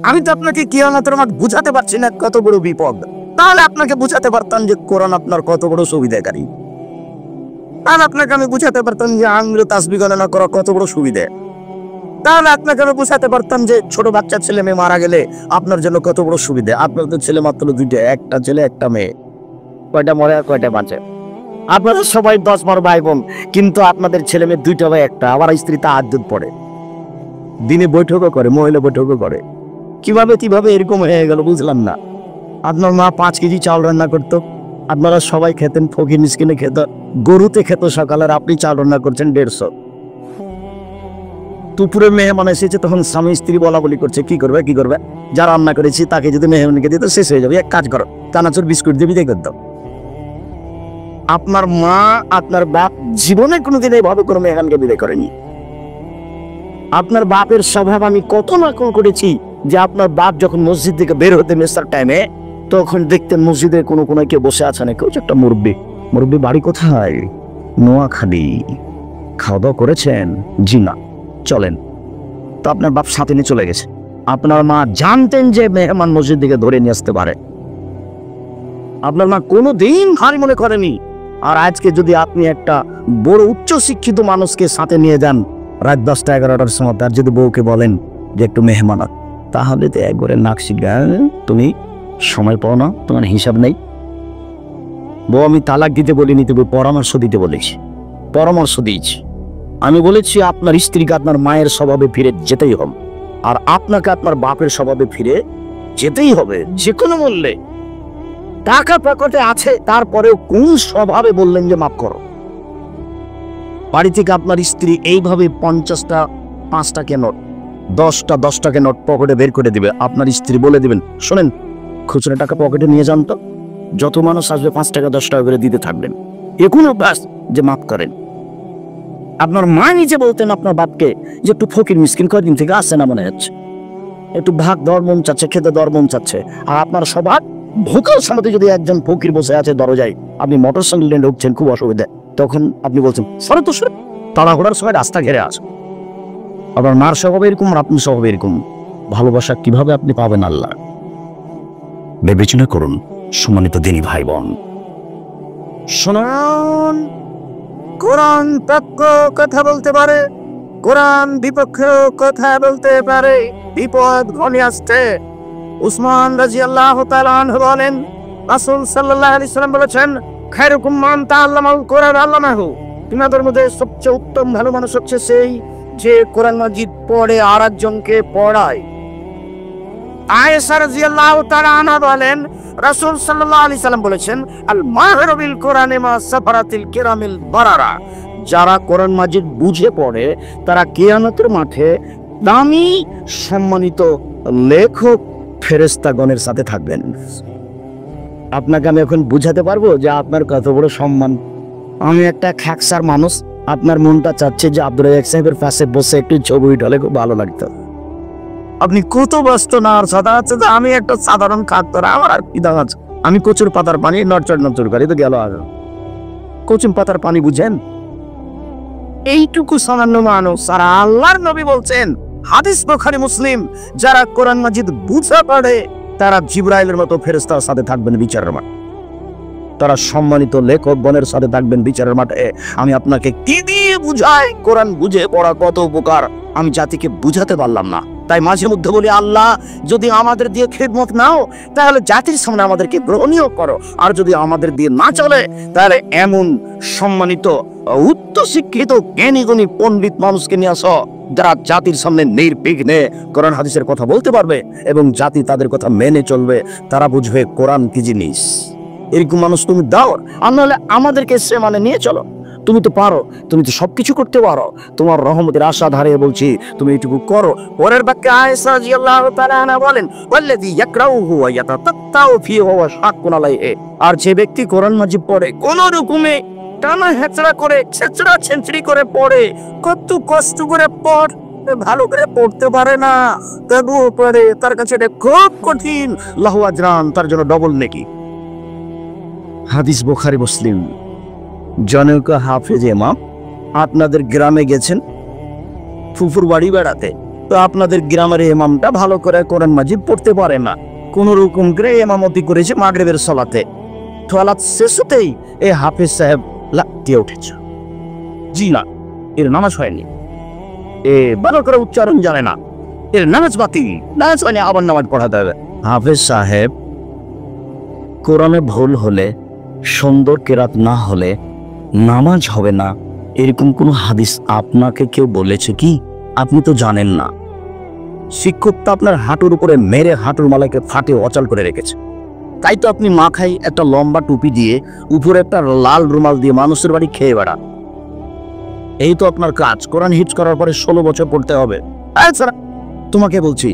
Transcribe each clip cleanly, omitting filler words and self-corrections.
আমি তো আপনাকে কিয়ামতের মাঠ বুঝাতে পারছি না কত বড় বিপদ। তাহলে আপনাকে বুঝাতে পারতাম যে কোরআন আপনার কত বড় সুবিধাকারী। তাহলে আপনাকে আমি বুঝাতে পারতাম যে আঙ্গুলে তাসবিহ গণনা করা কত বড় সুবিধা। তাহলে আপনাকে আমি বুঝাতে পারতাম যে ছোট বাচ্চা ছেলে মেয়ে মারা গেলে আপনার জন্য কত বড় সুবিধা। আপনার তো ছেলে মাত্র দুইটা, একটা ছেলে একটা মেয়ে, কয়টা মরে আর কয়টা বাঁচে। আপনারা সবাই 10-12 ভাই বোন, কিন্তু আপনাদের ছেলে মেয়ে দুইটা বা একটা। আবার স্ত্রী তা আদ্যুত পড়ে, দিনে বৈঠকও করে, মহিলা বৈঠকও করে। কিভাবে এরকম হয়ে গেল বুঝলাম না। আপনার মা 5 কেজি চাল রান্না করতো, আপনারা সবাই খেতেন, ফকির মিসকিনে খেত, গরুতে খেত সকালের, আপনি চাল রান্না করছেন 150। দুপুরে মেহমান এসেছে, তখন স্বামী স্ত্রী বলা বলি করছে কি করবে, যা রান্না করেছি তাকে যদি মেহমানকে দিত শেষ হয়ে যাবে। এক কাজ করো, চানাচুর বিস্কুট দিয়ে বিদায় করে দাও। আপনার মা আপনার বাপ জীবনে কোনোদিন এইভাবে কোনো মেহমানকে বিদায় করেনি। আপনার বাপের স্বভাব আমি কত নকল করেছি যে আপনার বাপ যখন মসজিদ থেকে বের হতে মেসার টাইমে, তখন দেখতেন মসজিদের কোনো কেউ বসে আছে না, কেউ একটা মুরব্বী বাড়ি কোথায়? নোয়াখালী। খাওয়া দাওয়া করেছেন? জি না, চলেন। তো আপনার বাপ সাথে নিয়ে চলে গেছে। আপনার মা জানতেন যে মেহমান মসজিদ দিকে ধরে নিয়ে আসতে পারে। আপনার মা কোনোদিন হারি মনে করেনি। আর আজকে যদি আপনি একটা বড় উচ্চ শিক্ষিত মানুষকে সাথে নিয়ে যান রাত 10টা-11টার সময়, তার যদি বউকে বলেন যে একটু মেহমান, তাহলে তো একবারে নাক শিখা, তুমি সময় পাও না, তোমার হিসাব নেই। বউ আমি তালাক দিতে বলিনি, তবে পরামর্শ দিতে বলেছি, পরামর্শ দিয়েছি। আমি বলেছি আপনার স্ত্রীকে আপনার মায়ের স্বভাবে ফিরে যেতেই হবে, আর আপনাকে আপনার বাপের স্বভাবে ফিরে যেতেই হবে যে কোনো মূল্যে। টাকা পকেটে আছে, তারপরেও কোন স্বভাবে বললেন যে মাফ করো? বাড়ি থেকে আপনার স্ত্রী এইভাবে 50টা 5 টাকা নোট, 10 টাকা নোট পকেটে বের করে দিবে। আপনার স্ত্রী বলে দিবেন, শোনেন খুচরা টাকা পকেটে নিয়ে যান তো, যত মানুষ আসবে 5 টাকা 10 টাকা করে দিতে থাকবেন। এখনো ব্যাস যে মাফ করেন। আপনার মা নিজে বলতেন আপনার বাপকে যে একটু ফকির মিসকিন কয়দিন থেকে আসে না মনে হচ্ছে, একটু ভাগ দেওয়ার মন চাচ্ছে, খেতে দেওয়ার মন চাচ্ছে। আর আপনার স্বভাব ভোকাল সামনে যদি একজন ফকির বসে আছে দরজায়, আপনি মোটর সাইকেল নিয়ে ঢুকছেন, খুব অসুবিধা, তখন আপনি বলছেন সরে তো সরে, তাড়াহুড়ার সময় রাস্তা ঘেরে আসুন। আপনার মার স্বভাব এরকম, আপনি স্বভাব এরকম। ভালোবাসা কিভাবে আপনি পাবেন আল্লাহ? বিবেচনা করুন সম্মানিত দিনী ভাই বোন। শুনুন, কোরআন পক্ষ কথা বলতে পারে, কোরআন বিপক্ষ কথা বলতে পারে। বিপদ ঘনিয়ে আসছে। উসমান রাদিয়াল্লাহু তাআলা আনহু বলেন, রাসূল সাল্লাল্লাহু আলাইহি সাল্লাম বলেছেন, খায়রুকুম মান তাআল্লামাল কোরআন আল্লামাহু। তোমাদের মধ্যে সবচেয়ে উত্তম ভালো মানুষ হচ্ছে সেই যে কোরআন মাজিদ পড়ে আর একজনকে পড়ায়। আয়েশা রাদিয়াল্লাহু তাআলা আনহা বলেন, রাসূল সাল্লাল্লাহু আলাইহি সাল্লাম বলেছেন, আল মাহিরু বিল কোরআনি মা সাফারাতিল কিরামিল বারারা। যারা কোরআন মাজিদ বুঝে পড়ে তারা কিয়ামতের মাঠে দামি সম্মানিত লেখক ফেরেশতাগণের সাথে থাকবেন। আপনাকে আমি এখন বুঝাতে পারবো যে আপনার কত বড় সম্মান। আমি একটা খাকসার মানুষ, আপনার মনটা চাচ্ছে যে আব্দুর রাজ্জাক সাহেবের পাশে বসে একটু ছবি উঠালে খুব ভালো লাগতো। আপনি কত ব্যস্ত না, আর সাদা আছে যে আমি একটা সাধারণ খাকতার, আমার আর কি দাম আছে? আমি কচুর পাতার পানি নড়চড় করি তো গেল। আর কচুর পাতার পানি বুঝেন? এইটুকু সামান্য মানুষ। আর আল্লাহর নবী বলছেন, হাদিস বুখারী মুসলিম, যারা কোরআন মাজিদ বুঝে পড়ে তারা জিবরাইলের মতো ফেরেশতার সাথে থাকবেন বিচারের মাঠে, তারা সম্মানিত লেখক গণের সাথে থাকবেন বিচারের মাঠে। আমি আপনাকে কি দিয়ে বুঝাই কোরআন বুঝে পড়া কত উপকার, আমি জাতিকে বুঝাতে পারলাম না। তাই মাঝে মধ্যে বলি, আল্লাহ যদি আমাদের দিয়ে খেদমত নাও তাহলে জাতির সামনে আমাদেরকে গ্রহণীয় করো, আর যদি আমাদের দিয়ে না চলে তাহলে এমন সম্মানিত উচ্চ শিক্ষিত জ্ঞানী গুণী পণ্ডিত মানুষকে নিয়ে আসো যারা জাতির সামনে নির্বিঘ্নে কোরআন হাদিসের কথা বলতে পারবে এবং জাতি তাদের কথা মেনে চলবে, তারা বুঝবে কোরআন কি জিনিস। এরকম মানুষ তুমি দাও, আর নাহলে আমাদেরকে সে মানে নিয়ে চলো। তুমি তো পারো, তুমি তো সবকিছু করতে পারো, তোমার রহমতের আশা ধারে বলছি তুমি এইটুকু করো। পরের বাক্যে আয়েশা রাদিয়াল্লাহু তাআলা আনহা বলেন, ওয়াল্লাযী ইয়াকরাউহু ওয়া ইয়াতাতাউ ফীহি ওয়া শাক্কুন আলাইহি। আর যে ব্যক্তি কোরআন মাজিদ পড়ে কোন রকমে টানা হেঁচড়া করে ছেঁচড়া ছেঁচড়ি করে পড়ে, কত কষ্ট করে পড়, ভালো করে পড়তে পারে না, তবুও পড়ে, তার কাছে এটা খুব কঠিন, লাহু আজরান, তার জন্য ডবল নেকি। হাদিস বুখারী মুসলিম। জনৈক হাফেজ ইমাম আপনাদের গ্রামে গেছেন ফুফুর বাড়ি বেড়াতে, তো আপনাদের গ্রামের ইমামটা ভালো করে কোরআন মাজিদ পড়তে পারে না, কোন রকম করে ইমামতি করেছে মাগরিবের সালাতে। সালাত শেষ হতেই এই হাফেজ সাহেব লাফিয়ে উঠেছে। জি না, এর নামাজ হয়নি, এ ভালো করে উচ্চারণ জানে না, এর নামাজ বাতিল, নামাজ হয়নি, আবার নামাজ পড়াতে হবে। হাফেজ সাহেব, কোরআনে ভুল হলে, সুন্দর কেরাত না হলে নামাজ হবে না, এরকম কোনো হাদিস আপনাকে কেউ বলেছে কি? আপনি তো জানেন না। শিক্ষক তো আপনার হাঁটুর উপরে মেরে হাঁটুর মালাকে ফাটে অচল করে রেখেছে। তাই তো আপনি মাথায় একটা লম্বা টুপি দিয়ে উপরে একটা লাল রুমাল দিয়ে মানুষের বাড়ি খেয়ে বেড়ান। এই তো আপনার কাজ। কোরআন হিফজ করার পরে 16 বছর পড়তে হবে। তোমাকে বলছি,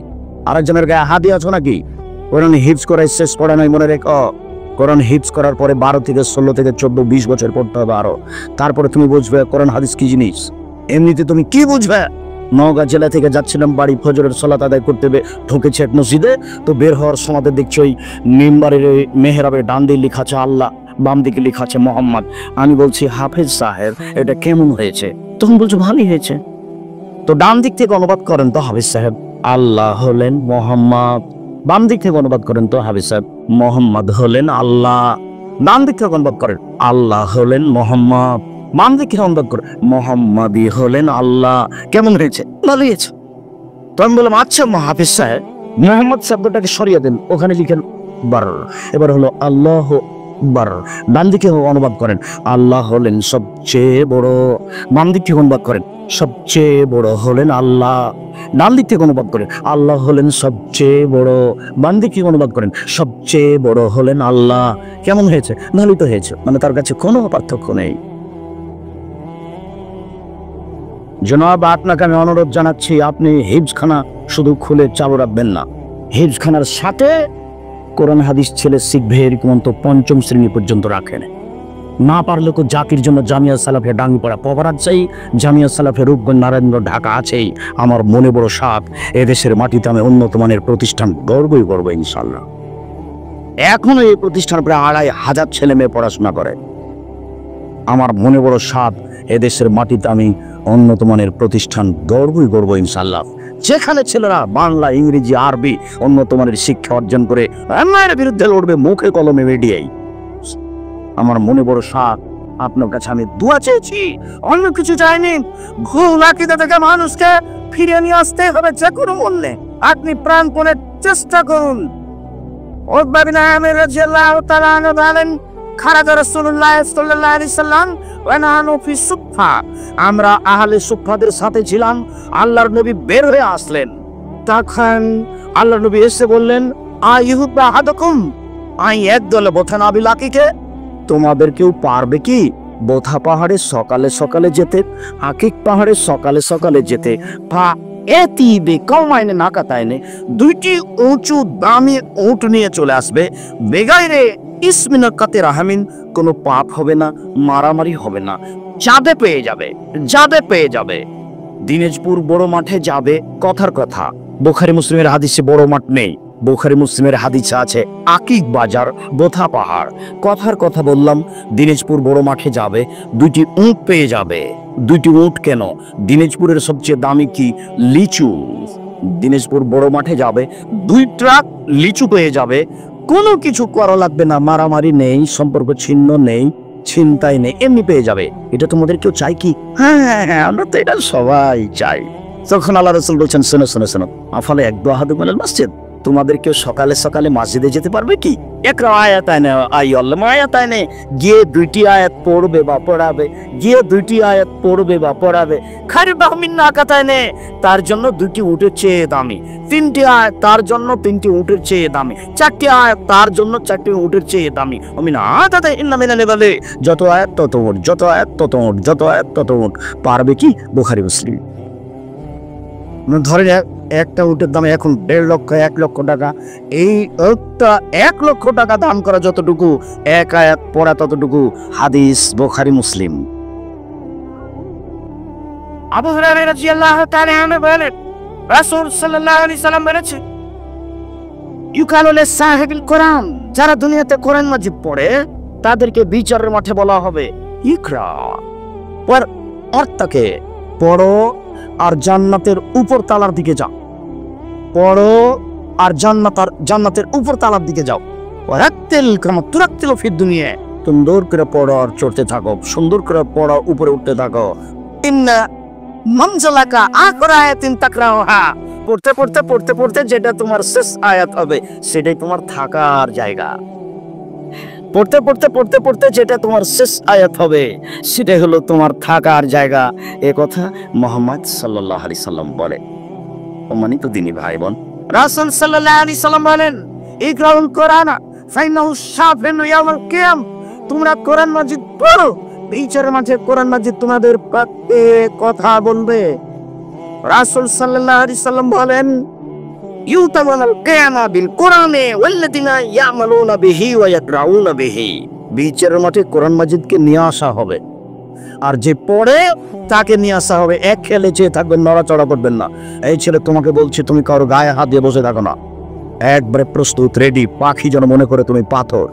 আরেকজনের গায়ে হাত দিয়ে আছো নাকি? কোরআন হিফজ করাই শেষ পড়ে নাই, মনে রেখ। কোরআন হিফজ করার পরে 12 থেকে 16 থেকে 14 20 বছর পড়তে হবে আরো। তারপরে তুমি বুঝবে কোরআন হাদিস কি জিনিস। এমনিতে তুমি কি বুঝবে? নওগাঁ জেলা থেকে যাচ্ছিলাম বাড়ি, ফজরের সালাত আদায় করতে ঢুকেছি এক মসজিদে। তো বের হওয়ার সময় দেখছি ওই মিম্বারের মেহরাবে ডান দিকে লেখা আছে আল্লাহ, বাম দিকে লেখা আছে মোহাম্মদ। আমি বলছি, হাফেজ সাহেব এটা কেমন হয়েছে? তখন বলছো ভালোই হয়েছে। তো ডান দিক থেকে অনুবাদ করেন তো হাফেজ সাহেব। আল্লাহ হলেন মোহাম্মদ। বাম দিক থেকে অনুবাদ করেন তো হাফেজ সাহেব। মোহাম্মদ হলেন আল্লাহ। ডান দিক থেকে অনুবাদ করেন, আল্লাহ হলেন মোহাম্মদ। বাম দিক থেকে অনুবাদ করেন, মোহাম্মদই হলেন আল্লাহ। কেমন হয়েছে? ভালোই হয়েছে। তো আমি বললাম, আচ্ছা হাফেজ সাহেব, মোহাম্মদ শব্দটাকে সরিয়ে দেন, ওখানে লিখেন বার। এবার হলো আল্লাহ বার। ডান দিকে অনুবাদ করেন, আল্লাহ হলেন সবচেয়ে বড়। বাম দিক থেকে অনুবাদ করেন, সবচেয়ে বড় হলেন আল্লাহ। ডান দিক থেকে অনুবাদ করেন, আল্লাহ হলেন সবচেয়ে বড়। বাম দিক থেকে অনুবাদ করেন, সবচেয়ে বড় হলেন আল্লাহ। কেমন হয়েছে? ভালোই তো হয়েছে। মানে তার কাছে কোনো পার্থক্য নেই। জনাব, আপনাকে আমি অনুরোধ জানাচ্ছি, আপনি হিফজখানা শুধু খুলে চালু রাখবেন না, হিফজখানার সাথে কোরআন হাদিস ছেলে শিখবে এরকম তো 5ম শ্রেণী পর্যন্ত রাখেন। না পারলে তো জাতির জন্য জামিয়া সালাফে ডাঙ্গিপাড়া পবরাত চাই, জামিয়া সালাফে রূপগঞ্জ নারায়ণগঞ্জ ঢাকা আছেই। আমার মনে বড় সাপ, এদেশের মাটিতে আমি উন্নত মানের প্রতিষ্ঠান গর্বই করবো ইনশাল্লাহ। এখনো এই প্রতিষ্ঠান প্রায় 2500 ছেলে মেয়ে পড়াশোনা করে। আমার মনে বড় সাপ, এদেশের মাটিতে আমি উন্নত মানের প্রতিষ্ঠান গর্বই করবো ইনশাল্লাহ। যেখানে ছেলেরা বাংলা, ইংরেজি, আরবি উন্নত মানের শিক্ষা অর্জন করে অন্যায়ের বিরুদ্ধে লড়বে মুখে কলমে মিডিয়ায়। আমার মনে বড় সাপ, আপনার কাছে আমি দোয়া চেয়েছি, অন্য কিছু চাইনি। ভুল আকীদা থেকে মানুষকে ফিরিয়ে নিয়ে আসতে হবে যে কোনো মূল্যে। আপনি প্রাণপণে চেষ্টা করুন। উকবা বিন আমির রাদিয়াল্লাহু তাআলা আনহু বলেন, খারাজা রাসূলুল্লাহ সাল্লাল্লাহু আলাইহি সাল্লাম ওয়া নাহনু ফি সুফফা। আমরা আহলে সুফফাদের সাথে ছিলাম। আল্লাহর নবী বের হয়ে আসলেন। তখন আল্লাহর নবী এসে বললেন, আইয়ুবা আহাদুকুম আই একদলে বোথা বিলাকিকে। তোমাদের কেউ পারবে কি বোথা পাহাড়ে সকালে সকালে যেতে, আকিক পাহাড়ে সকালে সকালে যেতে? পা এতি বেকামাইনে নাকাতাইনে, 2টি উঁচু দামি উট নিয়ে চলে আসবে। বেগাইরে ইসমিনাকাতে রাহামিন, কোনো পাপ হবে না, মারামারি হবে না, যাবে পেয়ে যাবে, যাবে পেয়ে যাবে। দিনাজপুর বড় মাঠে যাবে, কথার কথা। বুখারী মুসলিমের হাদিসে বড় মাঠ নেই, বুখারী মুসলিমের হাদিসে আছে আকিক বাজার, বোথা পাহাড়। কথার কথা বললাম, দিনাজপুর বড় মাঠে যাবে, 2টি উট পেয়ে যাবে। 2টি উট কেন? দিনাজপুরের সবচেয়ে দামি কি? লিচু। দিনাজপুর বড় মাঠে যাবে, 2 ট্রাক লিচু পেয়ে যাবে। কোনো কিছু করা লাগবে না, মারামারি নেই, সম্পর্ক ছিন্ন নেই, ছিনতাই নেই, এমনি পেয়ে যাবে। এটা তোমাদের কেউ চাই কি? হ্যাঁ হ্যাঁ হ্যাঁ, আমরা তো এটা সবাই চাই। তখন আল্লাহ রাসূল বলছেন, শোনো শোনো শোনো, আফালে একদু আহাদুকুম আল মসজিদ, তোমাদের কেউ সকালে সকালে মসজিদে যেতে পারবে কি? একরা আয়াতানে আইয়াল্লাহ আয়াতানে, গিয়ে 2টি আয়াত পড়বে বা পড়াবে, গিয়ে 2টি আয়াত পড়বে বা পড়াবে। খারিবা মিন্না কাতানে, তার জন্য 2টি উটের চেয়ে দামি। 3টি আয়াত তার জন্য 3টি উটের চেয়ে দামি। 4টি আয়াত তার জন্য 4টি উটের চেয়ে দামি। অমিনা আয়াতাতে ইন্না মিনাল বলে, যত আয়াত তত উট, যত আয়াত তত উট, যত আয়াত তত উট। পারবে কি? বুখারী মুসলিম। ধরেন একটা উটের দাম এখন 1.5 লক্ষ, 1 লক্ষ টাকা। এই উটটা 1 লক্ষ টাকা দাম করা যতটুকু, 1 আয়াত পড়া ততটুকু। হাদিস বুখারী মুসলিম। আবু হুরায়রা রাদিয়াল্লাহু তাআলা আনহু বলেন, রাসূল সাল্লাল্লাহু আলাইহি সাল্লাম বলেছেন, ইউকালু লিসাহিবিল কোরআন, যারা দুনিয়াতে কোরআন মাজিদ পড়ে তাদেরকে বিচারের মাঠে বলা হবে ইকরা, পর অর্থকে পড়ো, আর জান্নাতের উপর তালার দিকে যাও, পড়ো আর জান্নাতের উপর তালার দিকে যাও। ওয়ারাত্তিল কামা তুরাত্তিলু ফিদ দুনিয়া, সুন্দর করে পড়ো আর চড়তে থাকো, সুন্দর করে পড়ো, উপরে উঠতে থাকো। ইন্না মানজালাকা আখিরা আয়াতিন তাকরাউহা, পড়তে পড়তে পড়তে পড়তে যেটা তোমার শেষ আয়াত হবে সেটাই তোমার থাকার জায়গা। পড়তে পড়তে পড়তে পড়তে যেটা তোমার শেষ আয়াত হবে সেটাই হলো তোমার থাকার জায়গা। এ কথা মুহাম্মদ সাল্লাল্লাহু আলাইহি সাল্লাম বলে। সম্মানিত দিনী ভাই বোন, রাসূল সাল্লাল্লাহু আলাইহি সাল্লাম বলেন, ইকরাউল কোরআন ফাইনাহু শাফিউন ইয়াউমাল কিয়াম, তোমরা কোরআন মাজিদ পড়ো, বিচারের মাঝে কোরআন মাজিদ তোমাদের পক্ষে কথা বলবে। রাসূল সাল্লাল্লাহু আলাইহি সাল্লাম বলেন, ইউতামানাল কিয়ামা বিল কোরআনে ওয়াল্লাযিনা ইয়ামালুনা বিহি ওয়া ইয়াকরাউনা বিহি, বিচারের মাঠে কোরআন মাজিদকে নিয়ে আসা হবে, আর যে পড়ে তাকে নিয়ে আসা হবে। এক খেলে চেয়ে থাকবেন, নড়াচড়া করবেন না। এই ছেলে, তোমাকে বলছি তুমি কারো গায়ে হাত দিয়ে বসে থাকো না, একবারে প্রস্তুত রেডি, পাখি যেন মনে করে তুমি পাথর।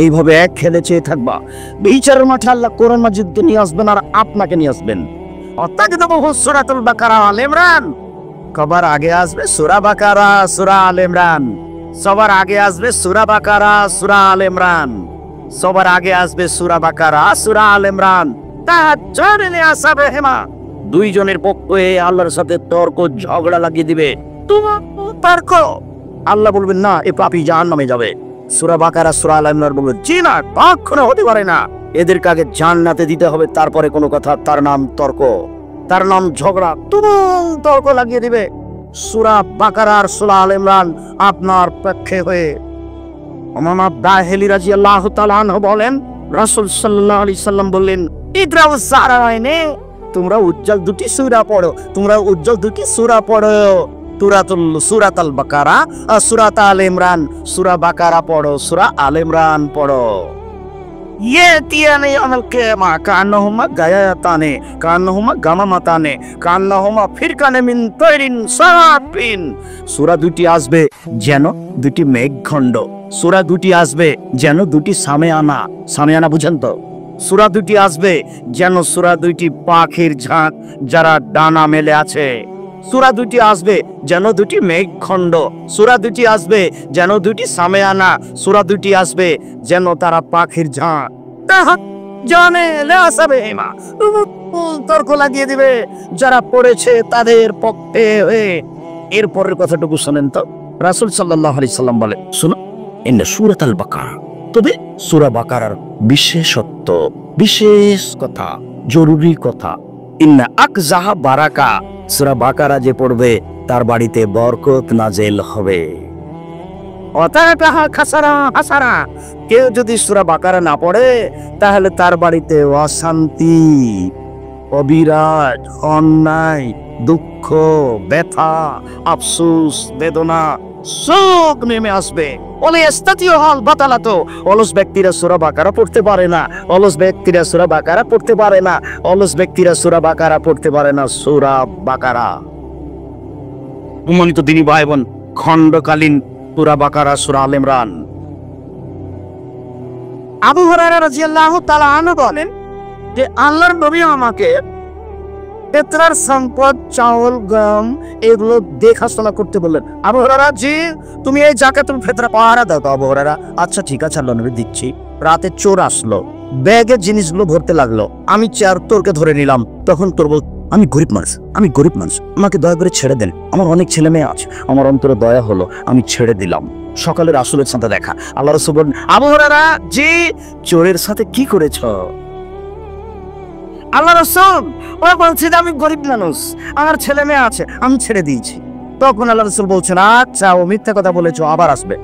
এইভাবে এক খেলে চেয়ে থাকবা। বিচারের মাঠে আল্লাহ কোরআন মাজিদকে নিয়ে আসবেন আর আপনাকে নিয়ে আসবেন। অত্যাগতবহু সূরাতুল বাকারা আল ইমরান, কবার আগে আসবে সূরা বাকারা সূরা আল ইমরান, সবার আগে আসবে সূরা বাকারা সূরা আল ইমরান, সবার আগে আসবে সূরা বাকারা সূরা আল ইমরান। তাহাজ্জুদে আসাবেহিমা, দুইজনের পক্ষে আল্লাহর সাথে তর্ক ঝগড়া লাগিয়ে দিবে। তোমার তর্ক, আল্লাহ বলবেন না এ পাপী জাহান্নামে যাবে। সূরা বাকারা সূরা আল ইমরান বলবে জি না, কখনো হতে পারে না, এদেরকে আগে জান্নাতে দিতে হবে, তারপরে কোনো কথা। তার নাম তর্ক, তার নাম ঝগড়া, তুমুল তর্ক লাগিয়ে দিবে। সূরা বাকারা আর সূরা আল ইমরান আপনার পক্ষে হয়ে। ইমাম আবদাহিলি রাদিয়াল্লাহু তাআলা আনহু বলেন, রাসূল সাল্লাল্লাহু আলাইহি সাল্লাম বললেন, ইকরাউ সারাইনে, তোমরা উজ্জ্বল দুটি সূরা পড়ো, তোমরা উজ্জ্বল দুটি সূরা পড়ো, সূরাতুল বাকারা আর সূরাত আল ইমরান। সূরা বাকারা পড়ো, সূরা আল ইমরান পড়ো। ইয়াতিয়ানি ইয়াউমাল কিয়ামা কান্নাহুমা গায়াতানে কান্নাহুমা গামামাতানে কান্নাহুমা ফিরকানে মিন তাইরিন সাফিন, সূরা দুটি আসবে যেন দুটি মেঘখণ্ড, সূরা দুটি আসবে যেন দুটি সামিয়ানা, সামিয়ানা বুঝেন তো? সূরা দুটি আসবে যেন সূরা দুইটি পাখির ঝাঁক যারা ডানা মেলে আছে, সূরা দুটি আসবে যেন দুটি মেঘখণ্ড, সূরা দুটি আসবে যেন দুটি সামিয়ানা, সূরা দুটি আসবে যেন তারা পাখির ঝাঁক। জানে লাসাবেহিমা, তর্ক লাগিয়ে দিবে যারা পড়েছে তাদের পক্ষে হয়ে। এরপরের কথাটুকু শোনেন তো, রাসূল সাল্লাল্লাহু আলাইহি সাল্লাম বলে, শুনো, ইন্না সূরাতুল বাকারা, তবে সূরা বাকারার বিশেষত্ব, বিশেষ কথা, জরুরি কথা, ইন্না আকজাহা বারাকা, সূরা বাকারা যে পড়বে তার বাড়িতে বরকত নাজেল হবে। অতাকাহা খাসারা হাসারা, কেউ যদি সূরা বাকারা না পড়ে তাহলে তার বাড়িতে অশান্তি, অবিরাট, অন্যায়, দুঃখ, ব্যথা, আফসোস, বেদনা সব নেমে আসবে। অলস ব্যক্তিরা সূরা বাকারা পড়তে পারে না, অলস ব্যক্তিরা সূরা বাকারা পড়তে পারে না, অলস ব্যক্তিরা সূরা বাকারা পড়তে পারে না। সূরা বাকারা, সম্মানিত দিনী ভাই বোন, খণ্ডকালীন সূরা বাকারা সূরা আল ইমরান। আবু হুরায়রা রাদিয়াল্লাহু তাআলা আনহু বলেন যে আল্লাহর নবী আমাকে পেত্রার সম্পদ, চাউল, গম এগুলো দেখাশোনা করতে বললেন। আবু হুরায়রা, জি তুমি এই যাকাতুল ফিতরা পাহারা দাও তো। আবু হুরায়রা, আচ্ছা ঠিক আছে আল্লাহর নবী দিচ্ছি। রাতে চোর আসলো, ব্যাগে জিনিসগুলো ভরতে লাগলো, আমি চোরকে ধরে নিলাম। তখন তোর বল, আমি গরিব মানুষ, আমাকে দয়া করে ছেড়ে দেন, আমার অনেক ছেলে মেয়ে আছে। আমার অন্তরে দয়া হলো, আমি ছেড়ে দিলাম। সকালে রাসূলের সাথে দেখা, আল্লাহ রাসূল বলেন, আবু হুরায়রা, জি চোরের সাথে কি করেছ? আল্লাহ রাসূল, ও বলছে যে আমি গরিব মানুষ, আমার ছেলে মেয়ে আছে, আমি ছেড়ে দিয়েছি। তখন আল্লাহ রাসূল বলছেন, আচ্ছা ও মিথ্যা কথা বলেছো, আবার আসবে।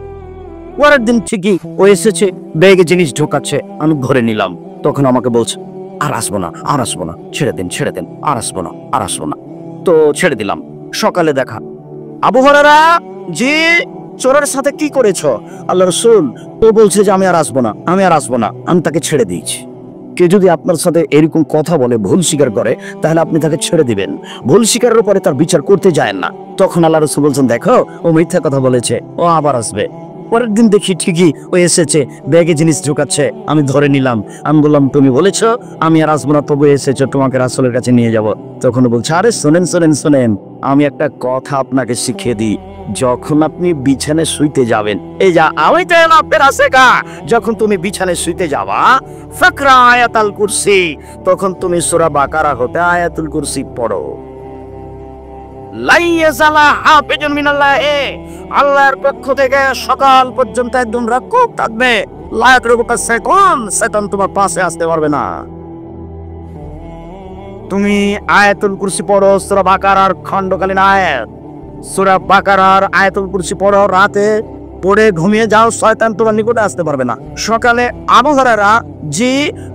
পরের দিন ঠিকই ও এসেছে, ব্যাগে জিনিস ঢোকাচ্ছে, আমি ধরে নিলাম। তখন আমাকে বলছে, আর আসবো না, ছেড়ে দিন, আর আসবো না। তো ছেড়ে দিলাম। সকালে দেখা, আবু হুরায়রা, জি চোরের সাথে কি করেছো? আল্লাহ রাসূল, ও বলছে যে আমি আর আসবো না, আমি তাকে ছেড়ে দিয়েছি। কে যদি আপনার সাথে এরকম কথা বলে, ভুল স্বীকার করে, তাহলে আপনি তাকে ছেড়ে দিবেন। ভুল স্বীকারের পরে তার বিচার করতে যায় না। তখন আল্লাহ রাসূল বলছেন, দেখো ও মিথ্যা কথা বলেছে, ও আবার আসবে। পরের দিন দেখি ঠিকই ও এসেছে, ব্যাগে জিনিস ঢুকাচ্ছে। আমি ধরে নিলাম, আমি বললাম তুমি বলেছো আমি আর আসবো না, তবু এসেছো, তোমাকে রাসূলের কাছে নিয়ে যাব। তখন বলছে আরে শোনেন শোনেন শোনেন, আমি একটা কথা আপনাকে শিখিয়ে দিই। যখন আপনি বিছানায় শুইতে যাবেন, এই যা আমি তো এলাম আপনার আছে কা, যখন তুমি বিছানায় শুইতে যাবা ফাকরা আয়াতুল কুরসি, তখন তুমি সূরা বাকারা হতে আয়াতুল কুরসি পড়ো। লাইয়াজালা হাফিজুন মিনাল্লাহ, আল্লাহর পক্ষ থেকে সকাল পর্যন্ত একদম রক্ষক থাকবে। লায়াকরুকা শয়তান, শয়তান তোমার পাশে আসতে পারবে না। তুমি আয়াতুল কুরসি পড়ো, সূরা বাকারার খণ্ডকালীন আয়াত, সূরা বাকারার আয়াতুল কুরসি পড়ো, রাতে পড়ে ঘুমিয়ে যাও, শয়তান তোমার নিকটে আসতে পারবে না। সকালে আবু হুরায়রা যে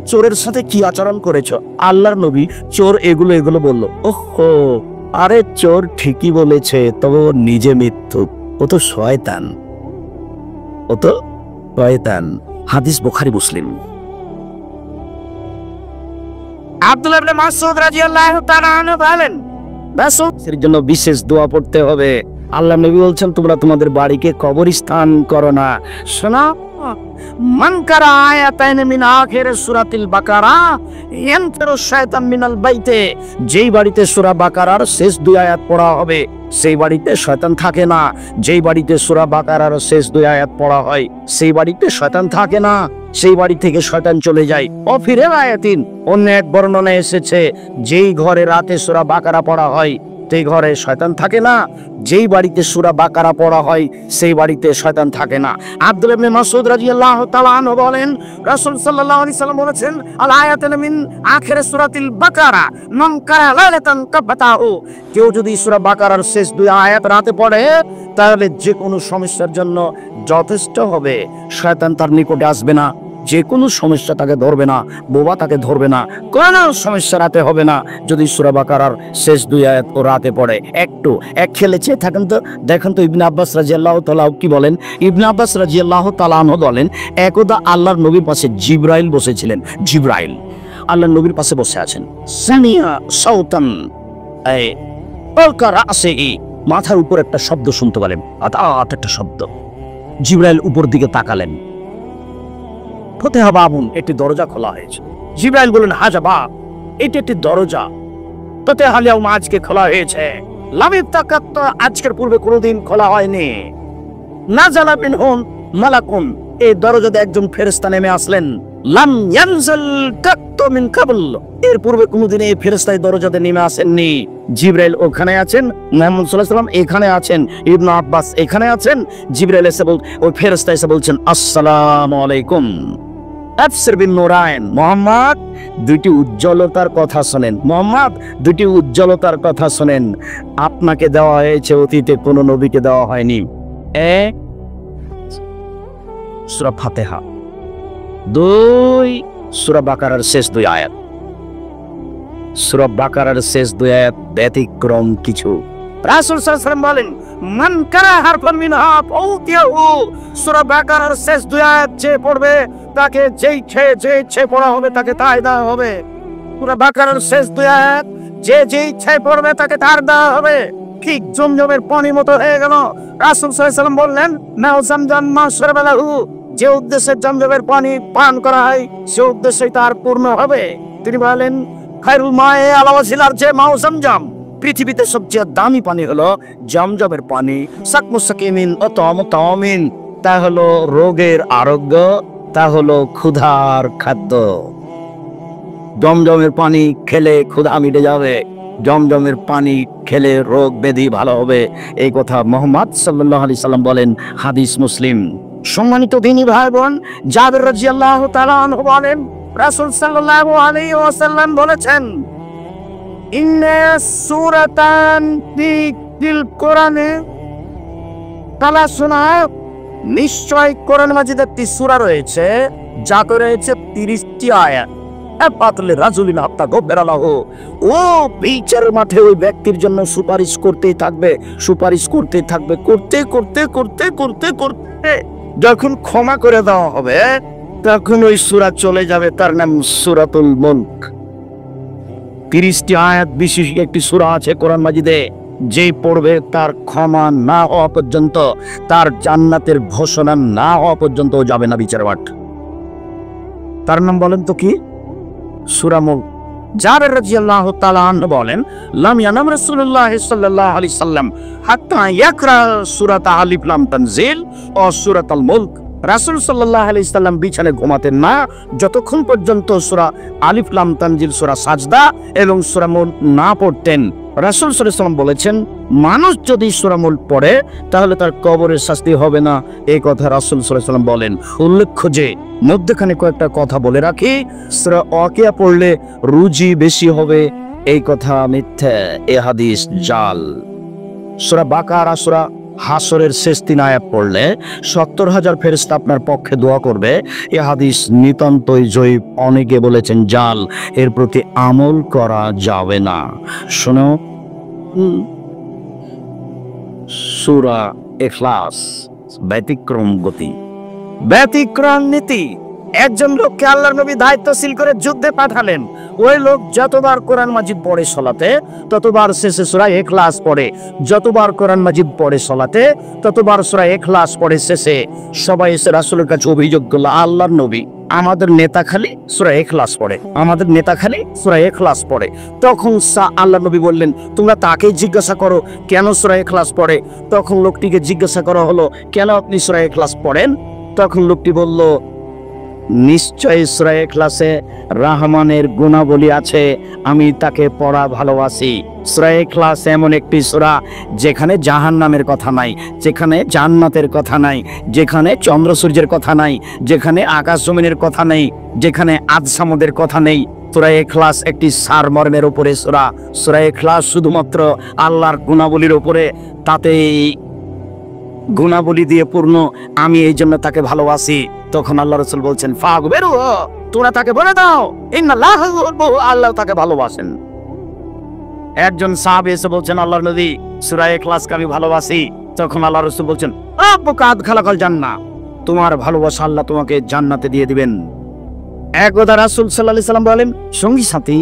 চোরের সাথে কি আচরণ করেছো, আল্লাহর নবী চোর এগুলো এগুলো বলল। ওহো, আরে চোর ঠিকই বলেছে, তবে ও নিজে মিথ্যুক, ও তো শয়তান, ও তো শয়তান। হাদিস বুখারী মুসলিম। আব্দুল্লাহ ইবনে মাসউদ রাদিয়াল্লাহু তাআলা আনহু বলেন, রাসূলের জন্য বিশেষ দোয়া পড়তে হবে। আল্লাহ নবী বলছেন তোমরা তোমাদের বাড়িকে কবরস্থান করো না। শোনা, মান কারা আয়াতাইন মিন আখির সূরাতিল বাকারা ইয়ানফিরু শায়তান মিনাল বাইতে, যেই বাড়িতে সূরা বাকারার শেষ দুই আয়াত পড়া হবে সেই বাড়িতে শয়তান থাকে না। যেই বাড়িতে সূরা বাকারার শেষ দুই আয়াত পড়া হয় সেই বাড়িতে শয়তান থাকে না, সেই বাড়ি থেকে শয়তান চলে যায়। অফিরে আয়াতিন, অন্য এক বর্ণনায় এসেছে যেই ঘরে রাতে সূরা বাকারা পড়া হয় সেই ঘরে শয়তান থাকে না, যেই বাড়িতে সূরা বাকারা পড়া হয় সেই বাড়িতে শয়তান থাকে না। আব্দুল্লাহ ইবনে মাসউদ রাদিয়াল্লাহু তাআলা আনহু বলেন, রাসূল সাল্লাল্লাহু আলাইহি সাল্লাম বলেছেন, আল আয়াতুন মিন আখির সূরাতিল বাকারা মান কারা লাইলাতান কাবাতাহু, কেউ যদি সূরা বাকারার শেষ দুই আয়াত রাতে পড়ে তাহলে যে কোনো সমস্যার জন্য যথেষ্ট হবে। শয়তান তার নিকটে আসবে না, যে কোনো সমস্যা তাকে ধরবে না, বোবা তাকে ধরবে না, কোনো সমস্যা রাতে হবে না যদি সূরা বাকারার শেষ দুই আয়াত ও রাতে পড়ে। একটু এক খেলেছে থাকেন তো, দেখেন তো ইবনে আব্বাস রাদিয়াল্লাহু তাআলা কি বলেন। ইবনে আব্বাস রাদিয়াল্লাহু তাআলা আনহু বলেন, একদা আল্লাহর নবীর পাশে জিবরাইল বসেছিলেন। জিবরাইল আল্লাহর নবীর পাশে বসে আছেন। সামিয়া সাউতান, এই আলকা রাসি, মাথার উপর একটা শব্দ শুনতে পেলেন, আত একটা শব্দ। জিবরাইল উপর দিকে তাকালেন, ফতেহা বাবুন, একটি দরজা খোলা হয়েছে। জিবরাইল বলেন, হাজা বাব, এটি একটি দরজা, ফতেহা লিয়াউম, আজকে খোলা হয়েছে। লাম ইফতাকাত, আজকের পূর্বে কোনোদিন খোলা হয়নি। নাজালা মিনহুম মালাকুন, এই দরজাতে একজন ফেরেশতা নেমে আসলেন। লাম ইয়ানজিল কাত্তু মিন কাবল, এর পূর্বে কোনোদিন এই ফেরেশতা এই দরজাতে নেমে আসেননি। জিবরাইল ওখানে আছেন, মুহাম্মদ সাল্লাল্লাহু আলাইহি ওয়াসাল্লাম এখানে আছেন, ইবনে আব্বাস এখানে আছেন। জিবরাইল এসে ওই ফেরেশতা এসে বলছেন, আসসালামু আলাইকুম আফসির বিন নূরাইন, মুহাম্মদ দুটি উজ্জ্বলতার কথা শোনেন, মুহাম্মদ দুটি উজ্জ্বলতার কথা শোনেন, আপনাকে দেওয়া হয়েছে অতীতে কোনো নবীকে দেওয়া হয়নি। এক সূরা ফাতিহা, দুই সূরা বাকারার শেষ দুই আয়াত। সূরা বাকারার শেষ দুই আয়াত ব্যতিক্রম কিছু। রাসূল সাল্লাল্লাহু আলাইহি ওয়াসাল্লাম বলেন, মান কারা হারফান মিনহা ফাউতিয়াহু, সূরা বাকারার শেষ দুই আয়াত যে পড়বে তাকে যে ইচ্ছে পড়া হবে তাকে তাই দেওয়া হবে। সূরা বাকারার শেষ দুই আয়াত যে ইচ্ছে পড়বে তাকে তার দেওয়া হবে। ঠিক জমজমের পানি মতো হয়ে গেল। রাসূল সাল্লাল্লাহু আলাইহি ওয়াসাল্লাম বললেন, নাও জামজাম মা শারবালাহু, যে উদ্দেশ্যে জমজমের পানি পান করা হয় সে উদ্দেশ্যই তার পূর্ণ হবে। তিনি বলেন, খায়রুল মায়ে আলা ওয়াসিলার যে মাও জামজাম, পৃথিবীতে সবচেয়ে দামি পানি হলো জমজমের পানি। সাকমুসাকিমিন ও তামিন, তা হলো রোগের আরোগ্য, তা হলো ক্ষুধার খাদ্য। জমজমের পানি খেলে ক্ষুধা মিটে যাবে, জমজমের পানি খেলে রোগ ব্যাধি ভালো হবে, এই কথা মুহাম্মদ সাল্লাল্লাহু আলাইহি সাল্লাম বলেন। হাদিস মুসলিম। সম্মানিত দিনী ভাই বোন, জাবের রাদিয়াল্লাহু তাআলা আনহু বলেন, রাসূল সাল্লাল্লাহু আলাইহি ওয়াসাল্লাম বলেছেন, ইন্না সূরাতান ফিল কোরআনে তালাসুনা, নিশ্চয় কোরআন মাজিদে একটি সূরা রয়েছে যাতে রয়েছে 30টি আয়াত। পাতলে রাজুলিন হাত্তা গফিরা লাহু, ও বিচারের মাঠে ওই ব্যক্তির জন্য সুপারিশ করতেই থাকবে, সুপারিশ করতেই থাকবে, করতে করতে করতে করতে করতে যখন ক্ষমা করে দেওয়া হবে তখন ওই সূরা চলে যাবে, তার নাম সূরাতুল মুলক। 30টি আয়াত বিশিষ্ট একটি সূরা আছে কোরআন মাজিদে। যেই পড়বে তার ক্ষমা না হওয়া পর্যন্ত, তার জান্নাতের ঘোষণা না হওয়া পর্যন্ত ও যাবে না বিচার মাঠ। তার নাম বলেন তো কি? সূরা মুলক। জাবের রাদিয়াল্লাহু তাআলা আনহু বলেন, লাম ইয়ানাম রাসূলুল্লাহ সাল্লাল্লাহু আলাইহি সাল্লাম হাত্তা ইয়াকরা সূরাত আলিফ লাম তানজিল ও সূরাতুল মুলক। রাসূল সাল্লাল্লাহু আলাইহি সাল্লাম বিছানায় ঘুমাতেন না যতক্ষণ পর্যন্ত সূরা আলিফ লাম তানজিল, সূরা সাজদা এবং সূরা মুলক না পড়তেন। রাসূল সাল্লাল্লাহু আলাইহি সাল্লাম বলেছেন, মানুষ যদি সূরা মুলক পড়ে তাহলে তার কবরের শাস্তি হবে না, এই কথা রাসূল সাল্লাল্লাহু আলাইহি সাল্লাম বলেন। উল্লেখ্য যে মধ্যখানে কয়েকটা কথা বলে রাখি, সূরা ওয়াকিয়া পড়লে রুজি বেশি হবে, এই কথা মিথ্যা, এ হাদিস জাল। সূরা বাকারা, সূরা হাসরের শেষ 3 আয়াত পড়লে 70,000 ফেরেশতা আপনার পক্ষে দোয়া করবে, এ হাদিস নিতান্তই জয়ীফ, অনেকে বলেছেন জাল, এর প্রতি আমল করা যাবে না। শোনো, সূরা ইখলাস, ব্যতিক্রম গতি, ব্যতিক্রম নীতি। একজন লোককে আল্লাহর নবী দায়িত্বশীল করে যুদ্ধে পাঠালেন। ওই লোক যতবার কোরআন মাজিদ পড়ে সলাতে ততবার শেষে সূরা ইখলাস পড়ে, যতবার কোরআন মাজিদ পড়ে সলাতে ততবার সূরা ইখলাস পড়ে শেষে। সবাই এসে রাসূলের কাছে অভিযোগ করলো, আল্লাহর নবী, আমাদের নেতা খালি সূরা ইখলাস পড়ে, আমাদের নেতা খালি সূরা ইখলাস পড়ে। তখন আল্লাহর নবী বললেন, তোমরা তাকে জিজ্ঞাসা করো কেন সূরা ইখলাস পড়ে। তখন লোকটিকে জিজ্ঞাসা করা হলো, কেন আপনি সূরা ইখলাস পড়েন? তখন লোকটি বলল, নিশ্চয়ই সূরা ইখলাসে রহমানের গুণাবলী আছে, আমি তাকে পড়া ভালোবাসি। সূরা ইখলাস এমন একটি সূরা যেখানে জাহান্নামের কথা নাই, যেখানে জান্নাতের কথা নাই, যেখানে চন্দ্র সূর্যের কথা নাই, যেখানে আকাশ জমিনের কথা নেই, যেখানে আদসামদের কথা নেই। সূরা ইখলাস একটি সারমর্মের উপরে সূরা। সূরা ইখলাস শুধুমাত্র আল্লাহর গুণাবলীর উপরে, তাতে গুণাবলী দিয়ে পূর্ণ, আমি এই জন্য তাকে ভালোবাসি। তখন আল্লাহ রাসূল বলছেন, ফাগবিরু, তোমরা তাকে বলে দাও, ইন্নাল্লাহা ইউহিব্বুহু, আল্লাহ তাকে ভালোবাসেন। একজন সাহাবী এসে বলছেন, আল্লাহর নবী, সূরা ইখলাসকে আমি ভালোবাসি। তখন আল্লাহ রাসূল বলছেন, রাব্বুকা আদখালাকাল জান্নাহ, তোমার ভালোবাসা আল্লাহ তোমাকে জান্নাতে দিয়ে দিবেন। একদা রাসূল সাল্লাল্লাহু আলাইহি সাল্লাম বলেন, সঙ্গী সাথী,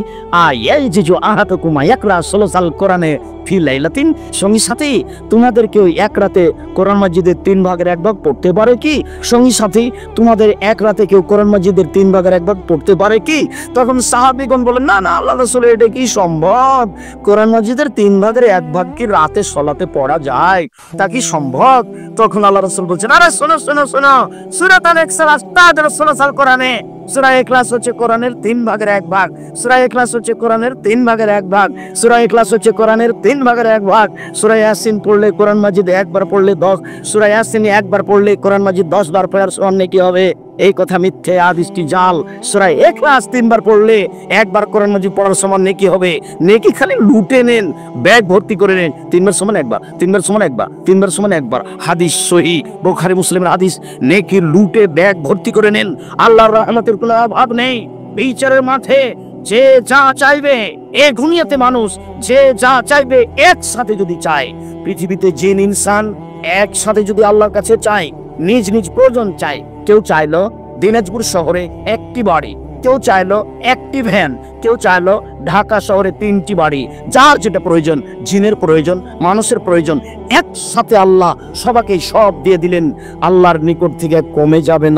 আয়াজিজু আহাতুকুম ইয়াকরা সুলুসাল কোরআনে ফি লাইলাতিন, সঙ্গী সাথী, তোমাদের কেউ এক রাতে কোরআন মাজিদের 3 ভাগের 1 ভাগ পড়তে পারে কি? সঙ্গী সাথী, তোমাদের এক রাতে কেউ কোরআন মাজিদের 3 ভাগের 1 ভাগ পড়তে পারে কি? তখন সাহাবীগণ বলেন, না না আল্লাহর রাসূল, এটা কি সম্ভব? কোরআন মাজিদের 3 ভাগের 1 ভাগ কি রাতে সলাতে পড়া যায়? তা কি সম্ভব? তখন আল্লাহর রাসূল বলছেন, আরে শোনো শোনো শোনো, সূরাতুল ইখলাস তাদের সুলুসাল কোরআনে, সূরা ইখলাস হচ্ছে কোরআনের 3 ভাগের 1 ভাগ, সূরা ইখলাস হচ্ছে কোরআনের 3 ভাগের 1 ভাগ, সূরা ইখলাস হচ্ছে কোরআনের 3 ভাগের 1 ভাগ। সূরা ইয়াসিন পড়লে কোরআন মাজিদ একবার পড়লে 10, সূরা ইয়াসিন একবার পড়লে কোরআন মাজিদ 10 বার পড়ার সমান নেকি হবে, এই কথা মিথ্যে, হাদিসটি জাল। সূরা ইখলাস 3 বার পড়লে একবার কোরআন মাজিদ পড়ার সমান নেকি হবে। নেকি খালি লুটে নেন, ব্যাগ ভর্তি করে নেন, 3 বার সমান 1 বার, 3 বার সমান 1 বার, 3 বার সমান 1 বার। হাদিস সহিহ, বুখারী মুসলিমের হাদিস। নেকি লুটে ব্যাগ ভর্তি করে নেন, আল্লাহর রহমতের কোনো অভাব নেই। বিচারের মাঠে যে যা চাইবে, এই দুনিয়াতে মানুষ যে যা চাইবে একসাথে যদি চায়, পৃথিবীতে জিন ইনসান একসাথে যদি আল্লাহর কাছে চায়, নিজ নিজ প্রয়োজন চায়, কেউ চাইলো দিনাজপুর শহরে 1টি বাড়ি, কেউ চাইলো 1টি ভ্যান, কেউ চাইলো ঢাকা শহরে 3টি বাড়ি, যার যেটা প্রয়োজন, জিনের প্রয়োজন, মানুষের প্রয়োজন, একসাথে আল্লাহ সবাইকে সব দিয়ে দিলেন, আল্লাহর নিকট থেকে কমে যাবে না।